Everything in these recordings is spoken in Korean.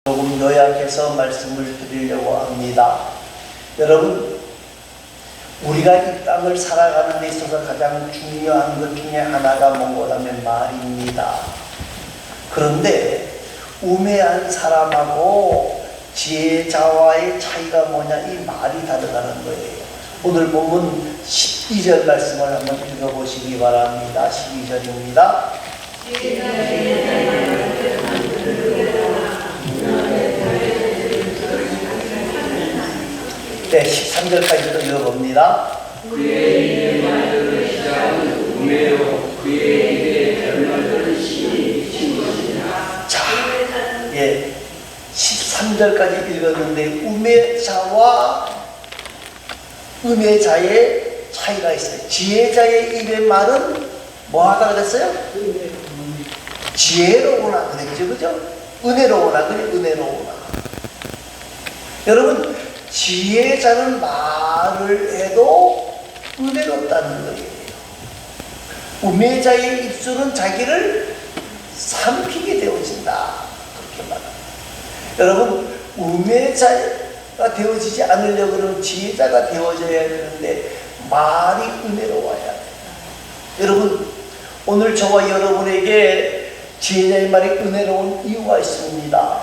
조금 요약해서 말씀을 드리려고 합니다. 여러분, 우리가 이 땅을 살아가는 데 있어서 가장 중요한 것 중에 하나가 뭔가라면 말입니다. 그런데 우매한 사람하고 지혜자와의 차이가 뭐냐? 이 말이 다르다는 거예요. 오늘 본문 12절 말씀을 한번 읽어보시기 바랍니다. 12절입니다. 네, 13절까지도 읽어봅니다. 그의 입에 말들을 시작은 우매요 그의 입에 별말들을 심히 친 것이니라. 자, 예, 13절까지 읽었는데 우매자와 음해자의 차이가 있어요. 지혜자의 입의 말은 뭐 하다 그랬어요? 지혜로우나 그랬죠, 그죠? 은혜로우나 그래, 은혜로우나. 여러분, 지혜자는 말을 해도 은혜롭다는 거예요. 우매자의 입술은 자기를 삼키게 되어진다, 그렇게 말합니다. 여러분, 우매자가 되어지지 않으려고 그러면 지혜자가 되어져야 되는데 말이 은혜로워야 돼요. 여러분, 오늘 저와 여러분에게 지혜자의 말이 은혜로운 이유가 있습니다.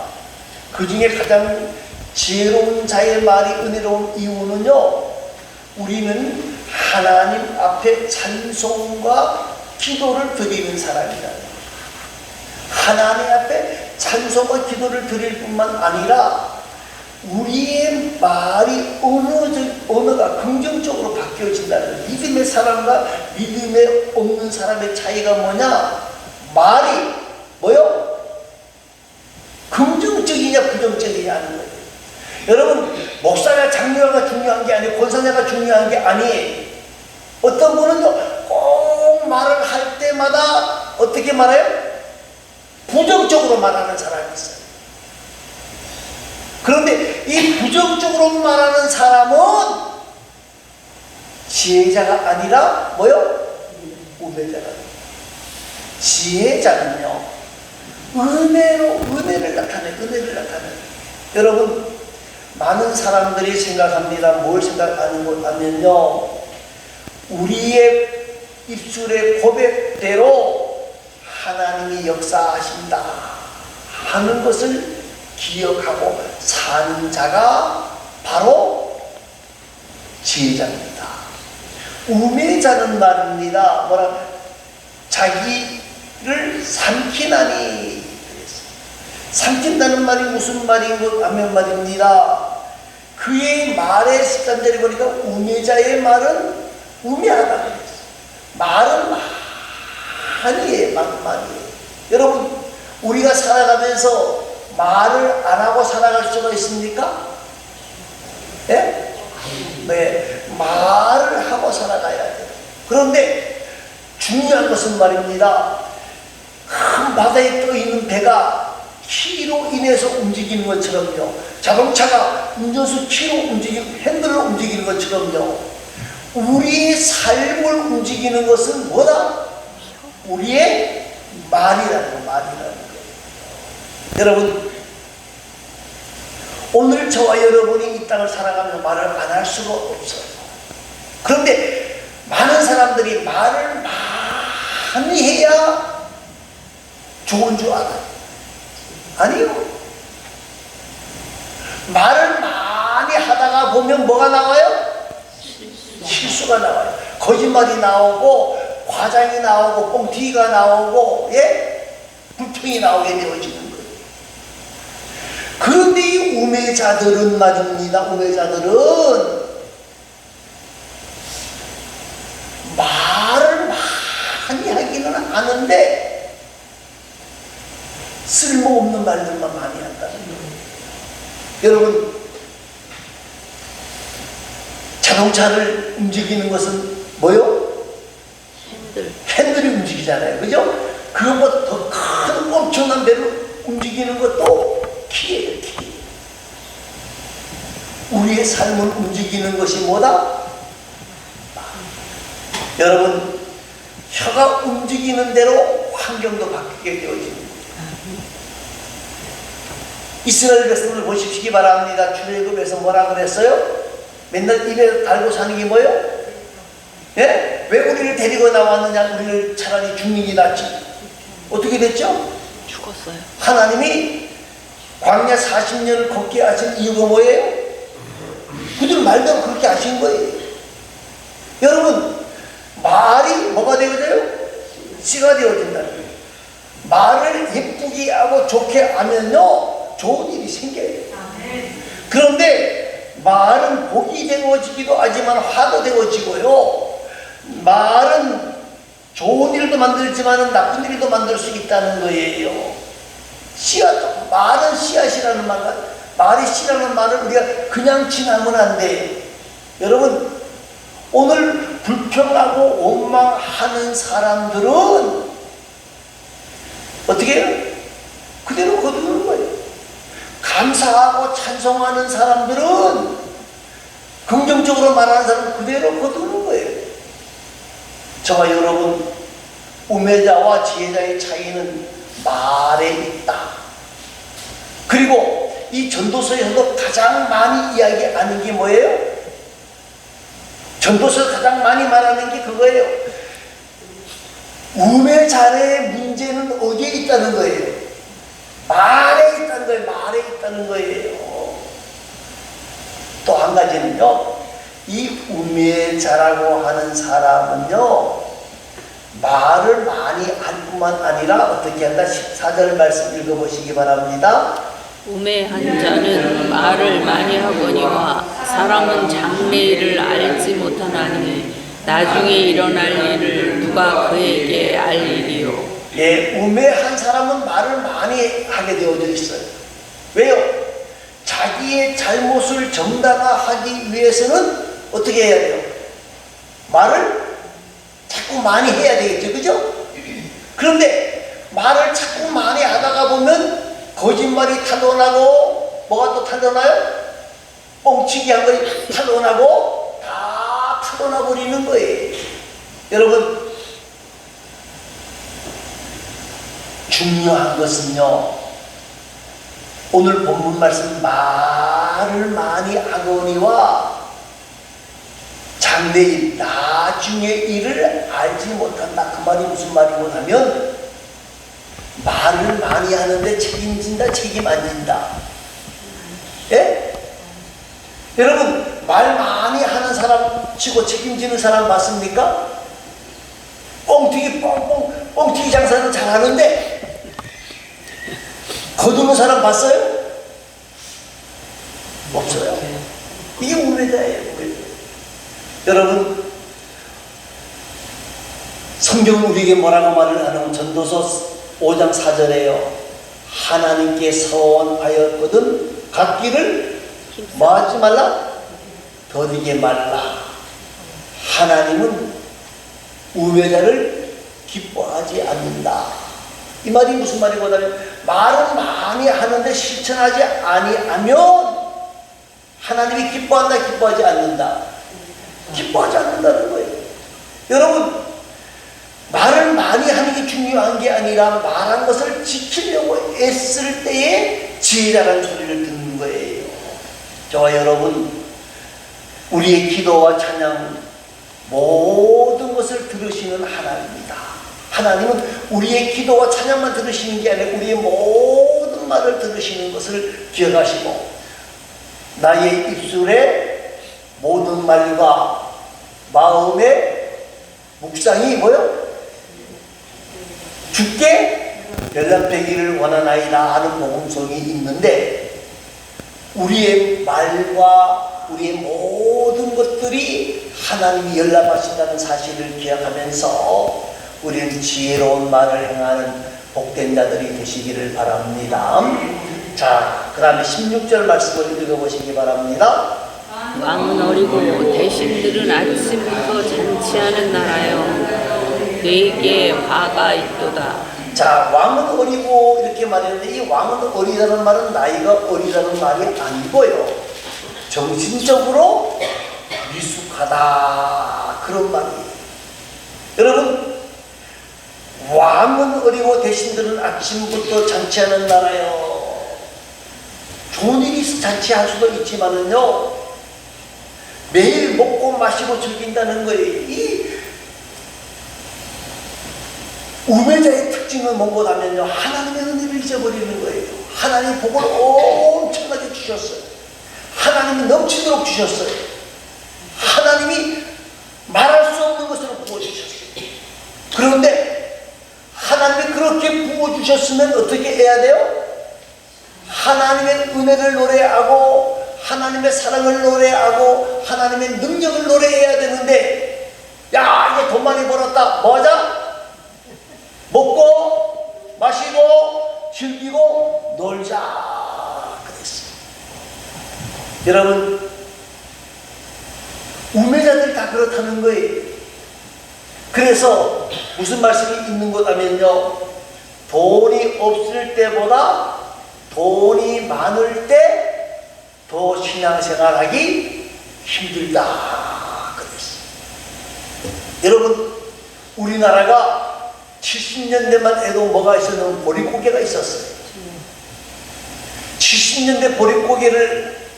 그 중에 가장 지혜로운 자의 말이 은혜로운 이유는요, 우리는 하나님 앞에 찬송과 기도를 드리는 사람이다. 하나님 앞에 찬송과 기도를 드릴 뿐만 아니라 우리의 말이 언어가 긍정적으로 바뀌어진다는 거예요. 믿음의 사람과 믿음에 없는 사람의 차이가 뭐냐? 말이 뭐요? 긍정적이냐 부정적이냐 하는 거예요. 여러분, 목사가 장로가 중요한 게 아니고 권사자가 중요한 게 아니에요. 어떤 분은요, 꼭 말을 할 때마다 어떻게 말해요? 부정적으로 말하는 사람이 있어요. 그런데 이 부정적으로 말하는 사람은 지혜자가 아니라 뭐요? 우매자가. 지혜자는요, 은혜를 나타내요. 은혜를 나타내요. 여러분, 많은 사람들이 생각합니다. 뭘 생각하냐면요, 우리의 입술의 고백대로 하나님이 역사하신다 하는 것을 기억하고 사는 자가 바로 지혜자입니다. 우매자는 말입니다. 뭐라? 자기를 삼키나니. 삼킨다는 말이 무슨 말인가 하면 말입니다. 그의 말의 13절에 보니까 우매자의 말은 우매하다 그랬어요. 말은 많이 해요. 많이. 여러분, 우리가 살아가면서 말을 안 하고 살아갈 수가 있습니까? 예? 네, 말을 하고 살아가야 돼요. 그런데 중요한 것은 말입니다. 큰 바다에 떠 있는 배가 키로 인해서 움직이는 것처럼요, 자동차가 운전수 키로 핸들로 움직이는 것처럼요, 우리의 삶을 움직이는 것은 뭐다? 우리의 말이라는 거예요. 여러분, 오늘 저와 여러분이 이 땅을 살아가면서 말을 안 할 수가 없어요. 그런데 많은 사람들이 말을 많이 해야 좋은 줄 알아요. 아니요. 말을 많이 하다가 보면 뭐가 나와요? 실수가 나와요. 거짓말이 나오고, 과장이 나오고, 뻥튀기가 나오고, 예? 불평이 나오게 되어지는 거예요. 그런데 이 우매자들은 말입니다. 우매자들은 말을 많이 하기는 하는데 쓸모없는 말들만 많이 한다는 거예요. 여러분, 자동차를 움직이는 것은 뭐요? 핸들이 움직이잖아요. 그죠? 그것보다 더 큰 엄청난 배를 움직이는 것도 키예요, 키. 우리의 삶을 움직이는 것이 뭐다? 여러분, 혀가 움직이는 대로 환경도 바뀌게 되어집니다. 이스라엘 백성을 보십시기 바랍니다. 출애굽에서 뭐라 그랬어요? 맨날 입에 달고 사는 게 뭐예요? 예? 왜 우리를 데리고 나왔느냐? 우리를 차라리 죽는 게 낫지. 어떻게 됐죠? 죽었어요. 하나님이 광야 40년을 걷게 하신 이유가 뭐예요? 그들 말대로 그렇게 하신 거예요. 여러분, 말이 뭐가 되어져요? 씨가 되어진다는 거예요. 말을 예쁘게 하고 좋게 하면요, 좋은 일이 생겨요. 그런데 말은 복이 되어지기도 하지만 화도 되어지고요. 말은 좋은 일도 만들지만 나쁜 일도 만들 수 있다는 거예요. 씨앗, 말은 씨앗이라는 말이 씨라는 말을 우리가 그냥 지나면 안 돼요. 여러분, 오늘 불평하고 원망하는 사람들은 어떻게 해요? 그대로 거두는 거예요. 감사하고 찬송하는 사람들은, 긍정적으로 말하는 사람은 그대로 거두는 거예요. 저와 여러분, 우매자와 지혜자의 차이는 말에 있다. 그리고 이 전도서에서도 가장 많이 이야기하는 게 뭐예요? 전도서에서 가장 많이 말하는 게 그거예요. 우매자의 문제는 어디에 있다는 거예요? 말에 있다는 거예요. 말에 있다는 거예요. 또 한 가지는요, 이 우매자라고 하는 사람은요, 말을 많이 할 뿐만 아니라 어떻게 한다? 14절 말씀 읽어보시기 바랍니다. 우매한 자는 말을 많이 하거니와 사람은 장래일을 알지 못하나니 나중에 일어날 일을 누가 그에게 알리리요. 예, 우매한 사람은 말을 많이 하게 되어져 있어요. 왜요? 자기의 잘못을 정당화하기 위해서는 어떻게 해야 돼요? 말을 자꾸 많이 해야 되겠죠, 그죠? 그런데 말을 자꾸 많이 하다가 보면 거짓말이 탄로나고, 뭐가 또 탄로나요? 뻥치기 한 거이 탄로나고 다 탄로나 버리는 거예요. 여러분, 중요한 것은요, 오늘 본문 말씀 말을 많이 하거니와 장래일, 나중의 일을 알지 못한다. 그 말이 무슨 말이고 하면, 말을 많이 하는데 책임진다, 책임 안 진다. 예? 여러분, 말 많이 하는 사람 치고 책임지는 사람 맞습니까? 뻥튀기 뻥튀기 장사는 잘하는데 거두는 사람 봤어요? 없어요. 이게 우매자예요. 여러분, 성경은 우리에게 뭐라고 말을 하냐면 전도서 5장 4절에요. 하나님께 서원하였거든 갖기를 뭐하지 말라? 더디게 말라. 하나님은 우매자를 기뻐하지 않는다. 이 말이 무슨 말이거든요? 말은 많이 하는데 실천하지 아니하면 하나님이 기뻐한다, 기뻐하지 않는다? 기뻐하지 않는다는 거예요. 여러분, 말을 많이 하는 게 중요한 게 아니라 말한 것을 지키려고 애쓸 때에 지혜라는 소리를 듣는 거예요. 저와 여러분, 우리의 기도와 찬양 모든 것을 들으시는 하나님입니다. 하나님은 우리의 기도와 찬양만 들으시는 게 아니라 우리의 모든 말을 들으시는 것을 기억하시고, 나의 입술의 모든 말과 마음의 묵상이 뭐요? 주께 연락되기를 원하나이다 하는 복음성이 있는데, 우리의 말과 우리의 모든 것들이 하나님이 연락하신다는 사실을 기억하면서 우리는 지혜로운 말을 행하는 복된 자들이 되시기를 바랍니다. 자, 그 다음에 16절 말씀을 읽어보시기 바랍니다. 왕은 어리고 대신들은 아침부터 잔치하는 나라여 그에게 화가 있도다. 자, 왕은 어리고 이렇게 말했는데, 이 왕은 어리다는 말은 나이가 어리다는 말이 아니고요, 정신적으로 미숙하다, 그런 말이에요. 여러분, 왕은 어리고 대신들은 아침부터 잔치하는 나라요. 좋은 일이 자취할 수도 있지만은요, 매일 먹고 마시고 즐긴다는 거예요. 이 우매자의 특징은 뭔가하면요, 하나님의 은혜를 잊어버리는 거예요. 하나님 복을 엄청나게 주셨어요. 하나님이 넘치도록 주셨어요. 하나님이 말할 수 없는 것으로 부어주셨어요. 그런데 하나님이 그렇게 부어주셨으면 어떻게 해야 돼요? 하나님의 은혜를 노래하고 하나님의 사랑을 노래하고 하나님의 능력을 노래해야 되는데, 야, 이제 돈 많이 벌었다, 뭐하자? 먹고 마시고 즐기고 놀자 그랬어요. 여러분, 우매자들 다 그렇다는 거예요. 그래서 무슨 말씀이 있는 것 하면요, 돈이 없을 때보다 돈이 많을 때 더 신앙생활하기 힘들다 그랬어요. 여러분, 우리나라가 70년대만 해도 뭐가 있었냐면 보릿고개가 있었어요. 70년대 보릿고개를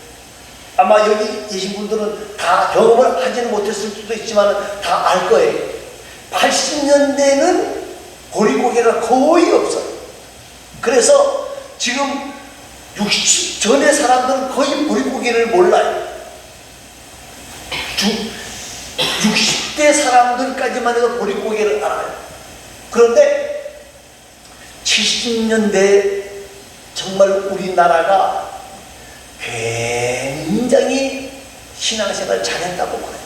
아마 여기 계신 분들은 다 경험을 하지는 못했을 수도 있지만 다 알 거예요. 80년대는 보릿고개가 거의 없어요. 그래서 지금 60 전의 사람들은 거의 보릿고개를 몰라요. 60대 사람들까지만 해도 보릿고개를 알아요. 그런데 70년대 정말 우리나라가 굉장히 신앙생활 잘했다고 말해요.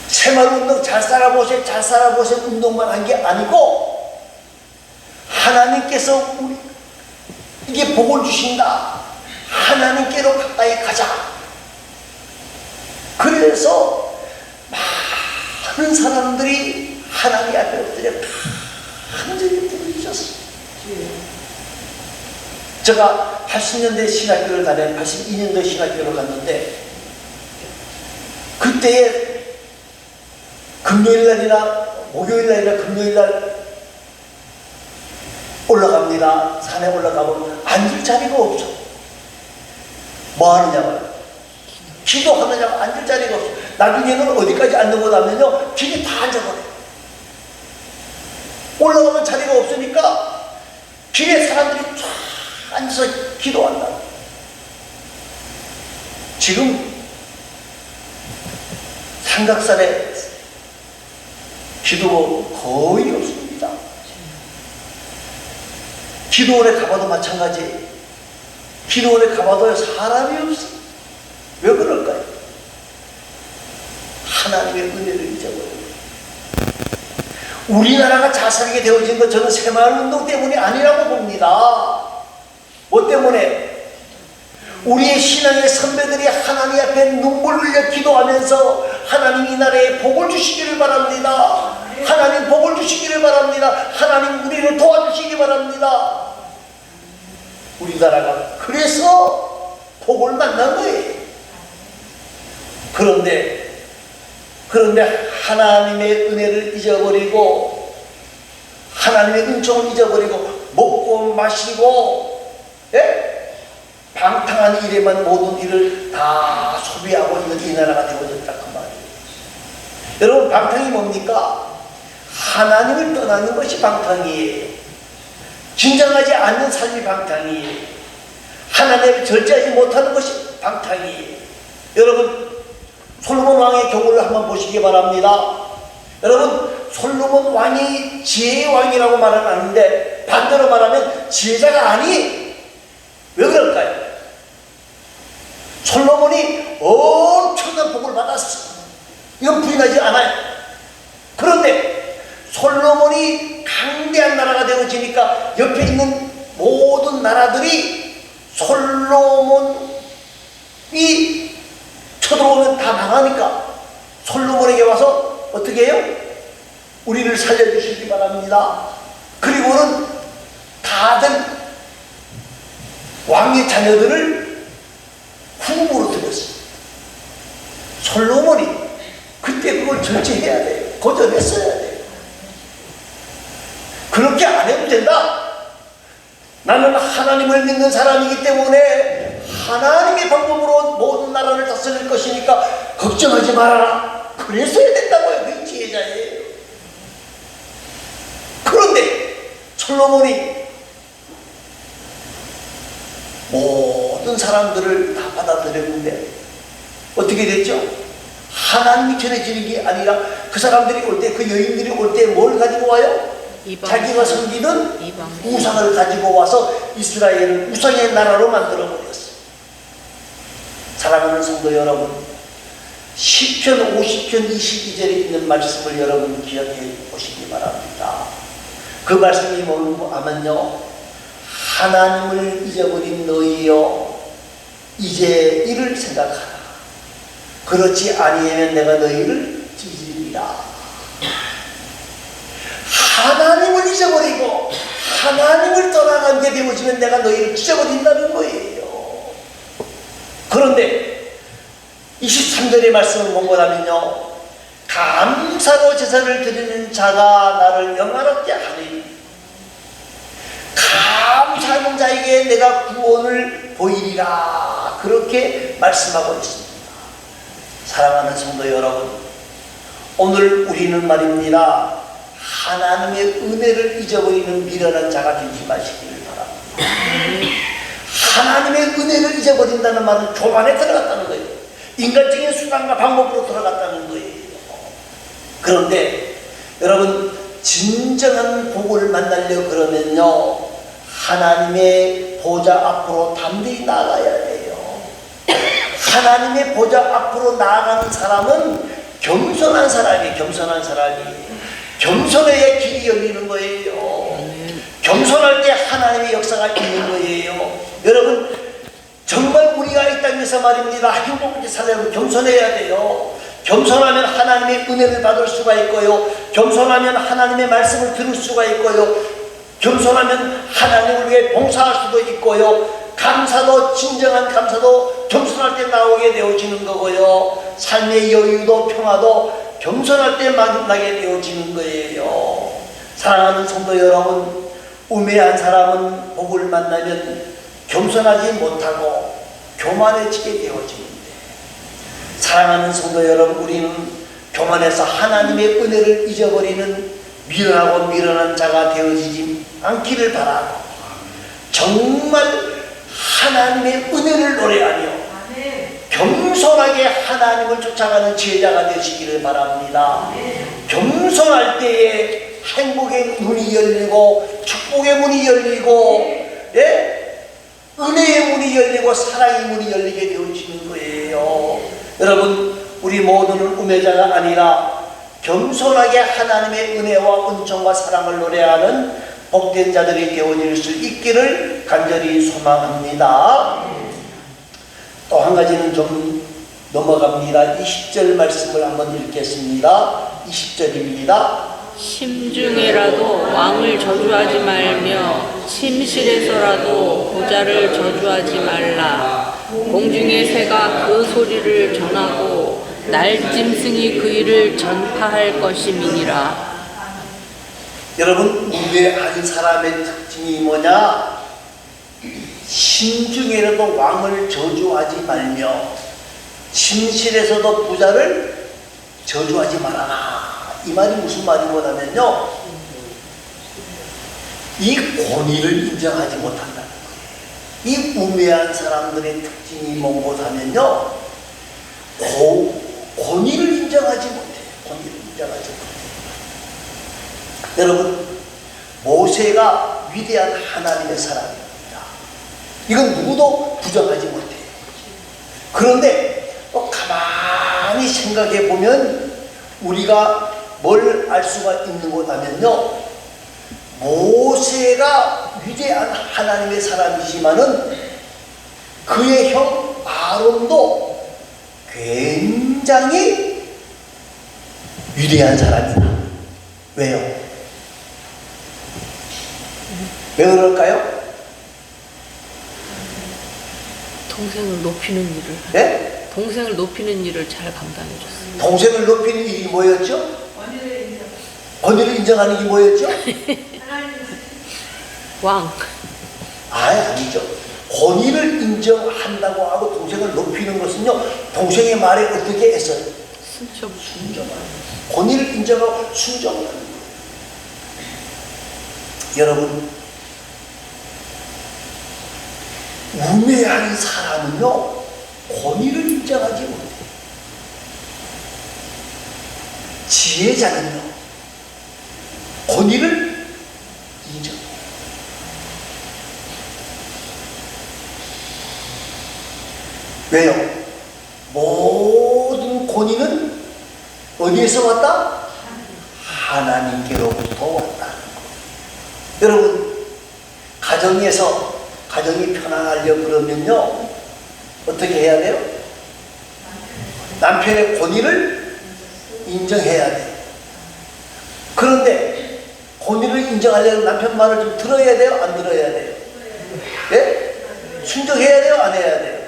새마을운동 잘 살아보세요, 잘 살아보세요 운동만 한 게 아니고, 하나님께서 이게 복을 주신다, 하나님께로 가까이 가자. 그래서 많은 사람들이 하나님 앞에 엎드려 간절히 부르셨어요. 제가 80년대 신학교를 다녀 82년도 신학교를 갔는데, 그때에 금요일날이나 목요일날이나 금요일날 올라갑니다. 산에 올라가면 앉을 자리가 없어. 뭐 하느냐고요? 기도하느냐고. 앉을 자리가 없어. 나중에는 어디까지 앉는 거냐면요, 길이 다 앉아버려요. 올라가면 자리가 없으니까 길에 사람들이 쫙 앉아서 기도한다. 지금 삼각산에 기도 거의 없습니다. 기도원에 가봐도 마찬가지예요. 기도원에 가봐도 사람이 없어. 왜 그럴까요? 하나님의 은혜를 잊어버려요. 우리나라가 잘 살게 되어진 건 저는 새마을운동 때문이 아니라고 봅니다. 뭐 때문에? 우리의 신앙의 선배들이 하나님 앞에 눈물 흘려 기도하면서 하나님 이 나라에 복을 주시기를 바랍니다. 하나님 복을 주시기를 바랍니다. 하나님 우리를 도와주시기 바랍니다. 우리나라가 그래서 복을 만난 거예요. 그런데 하나님의 은혜를 잊어버리고 하나님의 은총을 잊어버리고 먹고 마시고, 예? 방탕한 일에만 모든 일을 다 소비하고 이건 이 나라가 되어졌다 그 말이에요. 여러분, 방탕이 뭡니까? 하나님을 떠나는 것이 방탕이에요. 긴장하지 않는 삶이 방탕이에요. 하나님을 절제하지 못하는 것이 방탕이에요. 여러분, 솔로몬 왕의 경우를 한번 보시기 바랍니다. 여러분, 솔로몬 왕이 지혜의 왕이라고 말은 하는데 반대로 말하면 지혜자가 아니. 왜 그럴까요? 솔로몬이 엄청난 복을 받았어. 이건 부인하지 않아요. 그런데 솔로몬이 강대한 나라가 되어지니까 옆에 있는 모든 나라들이 솔로몬이 쳐들어오면 다 망하니까 솔로몬에게 와서 어떻게 해요? 우리를 살려주시기 바랍니다. 그리고는 다들 왕의 자녀들을 후궁으로 들였어요. 솔로몬이 그때 그걸 절제해야 돼요. 거절했어야 돼요. 그렇게 안 해도 된다. 나는 하나님을 믿는 있는 사람이기 때문에 하나님의 방법으로 모든 나라를 다스릴 것이니까 걱정하지 말아라. 그랬어야 된다고요. 그 지혜자예요. 그런데 솔로몬이 모든 사람들을 다 받아들였는데 어떻게 됐죠? 하나님이 전해지는 게 아니라 그 사람들이 올 때, 그 여인들이 올 때 뭘 가지고 와요? 자기가 섬기는 우상을 가지고 와서 이스라엘을 우상의 나라로 만들어버렸어요. 사랑하는 성도 여러분, 시편 50편 22절에 있는 말씀을 여러분 기억해 보시기 바랍니다. 그 말씀이 뭐라고 하면요, 하나님을 잊어버린 너희여 이제 이를 생각하라. 그렇지 아니하면 내가 너희를 찢으리라. 하나님을 잊어버리고 하나님을 떠나가게 되어지면 내가 너희를 찢어버린다는 거예요. 그런데 23절의 말씀을 본거라면요, 감사로 제사를 드리는 자가 나를 영화롭게 하리니 감사하는 자에게 내가 구원을 보이리라. 그렇게 말씀하고 있습니다. 사랑하는 성도 여러분, 오늘 우리는 말입니다, 하나님의 은혜를 잊어버리는 미련한 자가 되지 마시기를 바랍니다. 하나님의 은혜를 잊어버린다는 말은 교만에 들어갔다는 거예요. 인간적인 수단과 방법으로 들어갔다는 거예요. 그런데 여러분, 진정한 복을 만나려 그러면요, 하나님의 보좌 앞으로 담대히 나아가야 돼요. 하나님의 보좌 앞으로 나아가는 사람은 겸손한 사람이에요. 겸손한 사람이. 겸손해야 길이 열리는 거예요. 겸손할 때 하나님의 역사가 있는 거예요. 여러분, 정말 우리가 이 땅에서 말입니다, 행복하게 살려면 겸손해야 돼요. 겸손하면 하나님의 은혜를 받을 수가 있고요, 겸손하면 하나님의 말씀을 들을 수가 있고요, 겸손하면 하나님을 위해 봉사할 수도 있고요, 감사도, 진정한 감사도 겸손할 때 나오게 되어지는 거고요, 삶의 여유도 평화도 겸손할 때 만나게 되어지는 거예요. 사랑하는 성도 여러분, 우매한 사람은 복을 만나면 겸손하지 못하고 교만해지게 되어지는데, 사랑하는 성도 여러분, 우리는 교만해서 하나님의 은혜를 잊어버리는 미련하고 미련한 자가 되어지지 않기를 바라고, 정말 하나님의 은혜를 노래하며 겸손하게 하나님을 쫓아가는 지혜자가 되시기를 바랍니다. 겸손할 때에 행복의 문이 열리고 축복의 문이 열리고, 예? 은혜의 문이 열리고 사랑의 문이 열리게 되어지는 거예요. 여러분, 우리 모두는 우매자가 아니라 겸손하게 하나님의 은혜와 은총과 사랑을 노래하는 복된 자들이 되어질 수 있기를 간절히 소망합니다. 또 한 가지는 좀 넘어갑니다. 20절 말씀을 한번 읽겠습니다. 20절입니다. 심중에라도 왕을 저주하지 말며 침실에서라도 보좌를 저주하지 말라. 공중의 새가 그 소리를 전하고 날짐승이 그 일을 전파할 것임이니라. 여러분, 우매한 사람의 특징이 뭐냐? 심중에라도 왕을 저주하지 말며 침실에서도 부자를 저주하지 말아라. 이 말이 무슨 말이냐면요, 이 권위를 인정하지 못한다는 거예요. 이 우매한 사람들의 특징이 뭐냐면요, 권위를 인정하지 못해요. 권위를 인정하지 못해요. 여러분, 모세가 위대한 하나님의 사람입니다. 이건 누구도 부정하지 못해요. 그런데 또 가만히 생각해 보면 우리가 뭘 알 수가 있는 거냐면요, 모세가 위대한 하나님의 사람이지만은 그의 형 아론도 굉장히 위대한 사람이다. 왜요? 왜 그럴까요? 동생을 높이는 일을, 네? 동생을 높이는 일을 잘 감당해줬어요. 동생을 높이는 일이 뭐였죠? 권위를 인정하는 게 뭐였죠? 왕. 아니죠. 권위를 인정한다고 하고 동생을 높이는 것은요, 동생의 말에 어떻게 했어요? 순종하는 권위를 인정하고 순종하는 거예요. 여러분, 우매한 사람은요, 권위를 인정하지 못해요. 지혜자는요, 권위를 인정해요. 왜요? 모든 권위는 어디에서 왔다? 하나님께로부터 왔다는 거. 여러분, 가정에서 가정이 편안하려 그러면요, 어떻게 해야 돼요? 남편의 권위를 인정해야 돼요. 그런데 권위를 인정하려면 남편 말을 좀 들어야 돼요? 안 들어야 돼요? 예? 순종해야 돼요? 안 해야 돼요?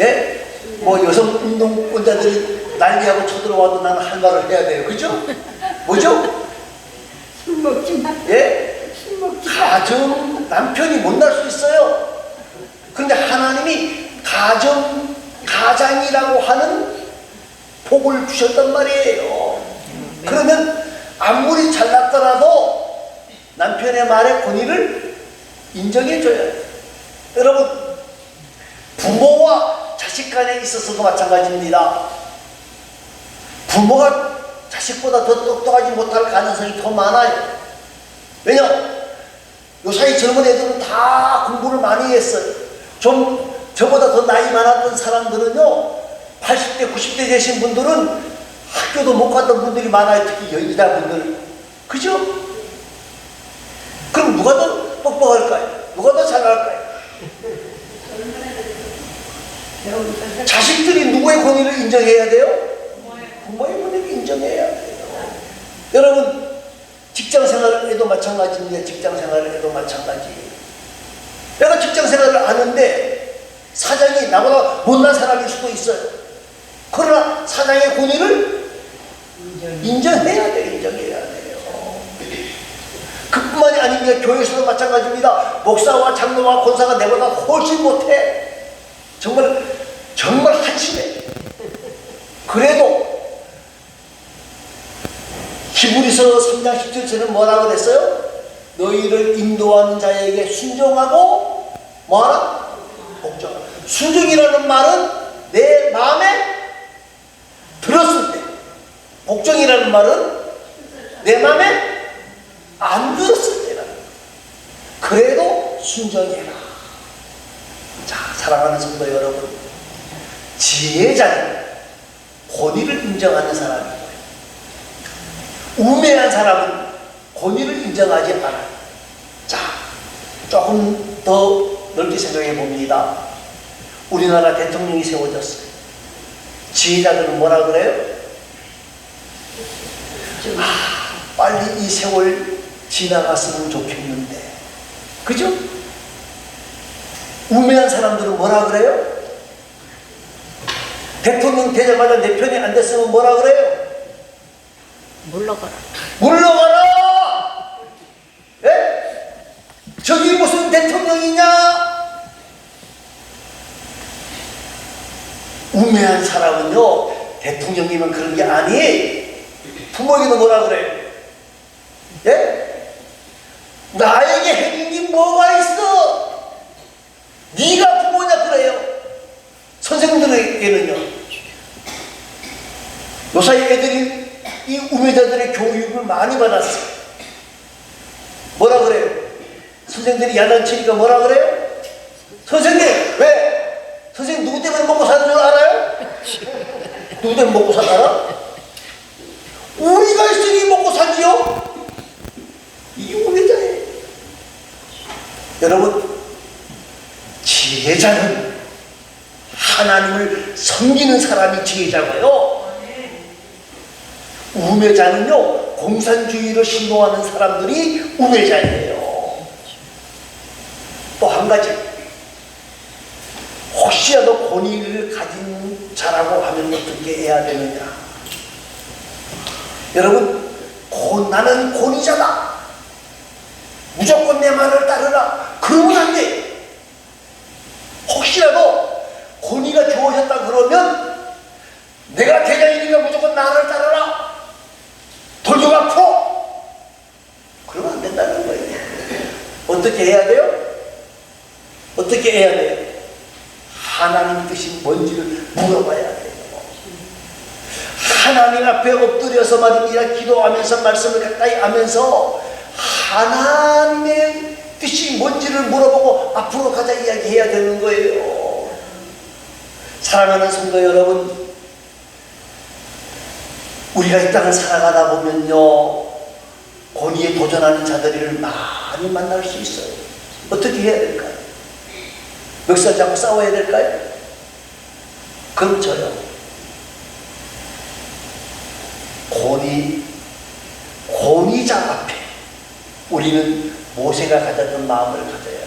예? 뭐 여성 운동권자들이 난리하고 쳐들어와도 나는 할 말을 해야 돼요. 그죠? 뭐죠? 술 먹지 마. 예? 술 먹지 마. 가정, 남편이 못날 수 있어요. 그런데 하나님이 가장이라고 하는 복을 주셨단 말이에요. 그러면 아무리 잘났더라도 남편의 말에 권위를 인정해줘야 돼요. 여러분, 부모와 자식 간에 있어서도 마찬가지입니다. 부모가 자식보다 더 똑똑하지 못할 가능성이 더 많아요. 왜냐? 요사이 젊은 애들은 다 공부를 많이 했어요. 좀 저보다 더 나이 많았던 사람들은요, 80대, 90대 되신 분들은 학교도 못 갔던 분들이 많아요. 특히 여자분들. 그죠? 그럼 누가 더 똑똑할까요? 누가 더 잘할까요? 자식들이 누구의 권위를 인정해야 돼요? 부모의 권위를 인정해야 돼요. 여러분, 직장 생활에도 마찬가지입니다. 직장 생활에도 마찬가지예요. 내가 직장 생활을 하는데 사장이 나보다 못난 사람일 수도 있어요. 그러나 사장의 권위를 인정해야 돼요. 인정해야 돼요. 그뿐만이 아닙니다. 교회에서도 마찬가지입니다. 목사와 장로와 권사가 내보다 훨씬 못해. 정말 한심해. 그래도 히브리서 3장 17절은 뭐라고 그랬어요? 너희를 인도하는 자에게 순종하고 뭐하라? 복종하라. 순종이라는 말은 내 마음에 들었을 때, 복종이라는 말은 내 마음에 안 들었을 때라. 그래도 순종해라. 자, 사랑하는 성도 여러분, 지혜자는 권위를 인정하는 사람이고요, 우매한 사람은 권위를 인정하지 않아요. 자, 조금 더 넓게 생각해 봅니다. 우리나라 대통령이 세워졌어요. 지혜자들은 뭐라 그래요? 빨리 이 세월 지나갔으면 좋겠는데. 그죠? 우매한 사람들은 뭐라 그래요? 대통령 되자마자 내 편이 안 됐으면 뭐라 그래요? 물러가라. 물러가라! 예? 저기 무슨 대통령이냐? 우매한 사람은요, 대통령이면 그런 게 아니, 부모에게도 뭐라 그래요? 예? 나에게 해준 게 뭐가 있어? 네가 부모냐 그래요. 선생님들에게는요, 요사이 애들이 이 우매자들의 교육을 많이 받았어요. 뭐라 그래요? 선생님들이 야단치니까 뭐라 그래요? 선생님, 왜? 선생님 누구 때문에 먹고 사는 줄 알아요? 누구 때문에 먹고 살아? 우리가 있으니 먹고 살지요? 이 우매자예요. 여러분, 지혜자는 하나님을 섬기는 사람이 지혜자고요, 우매자는요, 공산주의로 신봉하는 사람들이 우매자예요. 또 한 가지, 혹시라도 권위를 가진 자라고 하면 어떻게 해야 되느냐? 여러분, 나는 권위자다, 무조건 내 말을 따르라, 그러면 안 돼. 그러면 내가 대장이니까 무조건 나를 따르라. 돌려가 풀어. 그러면 안 된다는 거예요. 어떻게 해야 돼요? 어떻게 해야 돼요? 하나님 뜻이 뭔지를 물어봐야 돼요. 하나님 앞에 엎드려서 말입니다. 기도하면서 말씀을 가까이 하면서 하나님의 뜻이 뭔지를 물어보고 앞으로 가자 이야기해야 되는 거예요. 사랑하는 성도 여러분, 우리가 이 땅을 살아가다 보면요, 권위에 도전하는 자들을 많이 만날 수 있어요. 어떻게 해야 될까요? 멱살 잡고 싸워야 될까요? 그럼 저요, 권위자 앞에 우리는 모세가 가졌던 마음을 가져야 해요.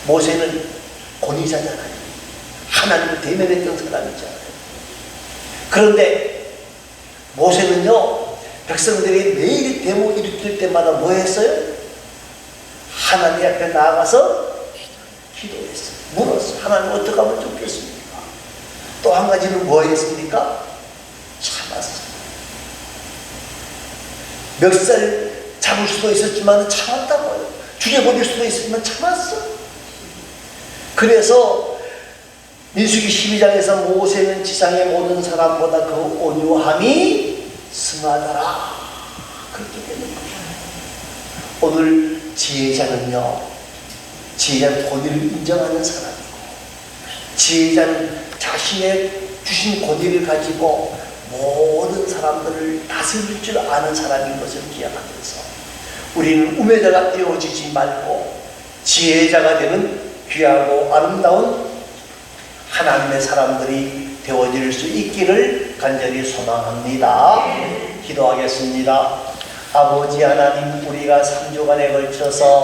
모세는 권위자잖아요. 하나님을 대면했던 사람이잖아요. 그런데 모세는요, 백성들이 매일 데모 일으킬 때마다 뭐 했어요? 하나님 앞에 나아가서 기도했어요. 물었어요. 하나님 어떻게 하면 좋겠습니까? 또 한 가지는 뭐 했습니까? 참았어요. 멱살 잡을 수도 있었지만 참았다고요. 죽여버릴 수도 있었지만 참았어. 그래서 민수기 12장에서 모세는 지상의 모든 사람보다 그 온유함이 승하더라, 그렇게 되는 거예요. 오늘 지혜자는요, 지혜자는 권위를 인정하는 사람이고, 지혜자는 자신의 주신 권위를 가지고 모든 사람들을 다스릴 줄 아는 사람인 것을 기억하면서 우리는 우매자가 되어지지 말고 지혜자가 되는 귀하고 아름다운 하나님의 사람들이 되어질 수 있기를 간절히 소망합니다. 기도하겠습니다. 아버지 하나님, 우리가 3주간에 걸쳐서